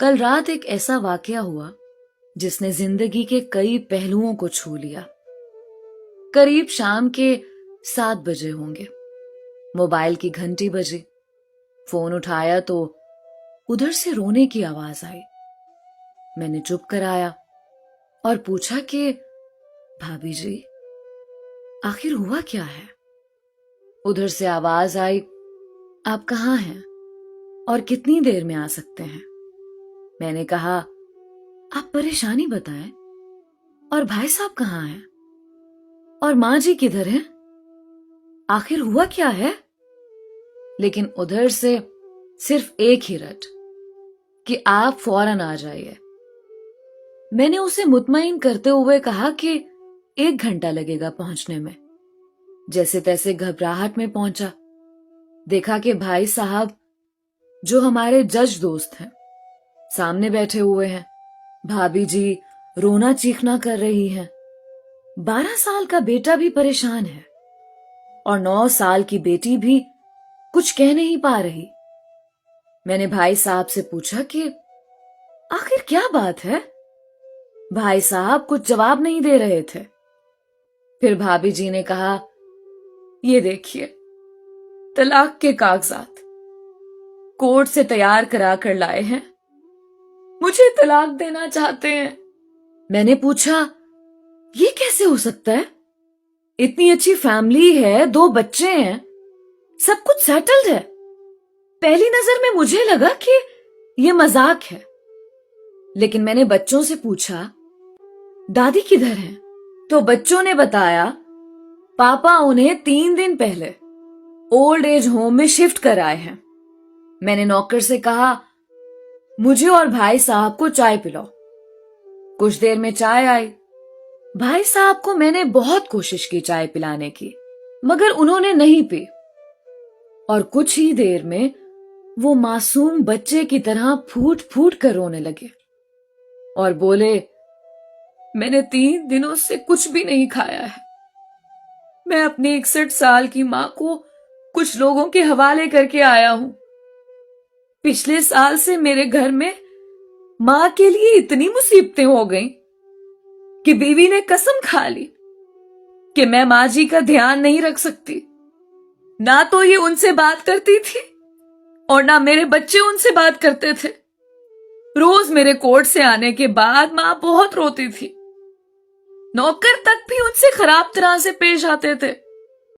कल रात एक ऐसा वाकया हुआ जिसने जिंदगी के कई पहलुओं को छू लिया। करीब शाम के 7 बजे होंगे। मोबाइल की घंटी बजी। फोन उठाया तो उधर से रोने की आवाज आई। मैंने चुप कराया और पूछा कि भाभी जी, आखिर हुआ क्या है? उधर से आवाज आई, आप कहाँ हैं और कितनी देर में आ सकते हैं? मैंने कहा, आप परेशानी बताएं, और भाई साहब कहाँ हैं और माँ जी किधर हैं? आखिर हुआ क्या है? लेकिन उधर से सिर्फ एक ही रट कि आप फौरन आ जाइए। मैंने उसे मुतमईन करते हुए कहा कि 1 घंटा लगेगा पहुंचने में। जैसे तैसे घबराहट में पहुंचा। देखा कि भाई साहब, जो हमारे जज दोस्त हैं, सामने बैठे हुए हैं। भाभी जी रोना चीखना कर रही हैं। 12 साल का बेटा भी परेशान है और 9 साल की बेटी भी कुछ कह नहीं पा रही। मैंने भाई साहब से पूछा कि आखिर क्या बात है? भाई साहब कुछ जवाब नहीं दे रहे थे। फिर भाभी जी ने कहा, ये देखिए, तलाक के कागजात कोर्ट से तैयार करा कर लाए हैं। मुझे तलाक देना चाहते हैं। मैंने पूछा, ये कैसे हो सकता है? इतनी अच्छी फैमिली है, 2 बच्चे हैं, सब कुछ सेटल्ड है। पहली नजर में मुझे लगा कि ये मजाक है। लेकिन मैंने बच्चों से पूछा, दादी किधर हैं? तो बच्चों ने बताया, पापा उन्हें 3 दिन पहले ओल्ड एज होम में शिफ्ट कर आए हैं। मैंने नौकर से कहा, मुझे और भाई साहब को चाय पिलाओ। कुछ देर में चाय आई। भाई साहब को मैंने बहुत कोशिश की चाय पिलाने की, मगर उन्होंने नहीं पी। और कुछ ही देर में वो मासूम बच्चे की तरह फूट फूट कर रोने लगे और बोले, मैंने 3 दिनों से कुछ भी नहीं खाया है। मैं अपनी 61 साल की मां को कुछ लोगों के हवाले करके आया हूं। पिछले साल से मेरे घर में मां के लिए इतनी मुसीबतें हो गईं कि बीवी ने कसम खा ली कि मैं मां जी का ध्यान नहीं रख सकती। ना तो ये उनसे बात करती थी और ना मेरे बच्चे उनसे बात करते थे। रोज मेरे कोर्ट से आने के बाद मां बहुत रोती थी। नौकर तक भी उनसे खराब तरह से पेश आते थे।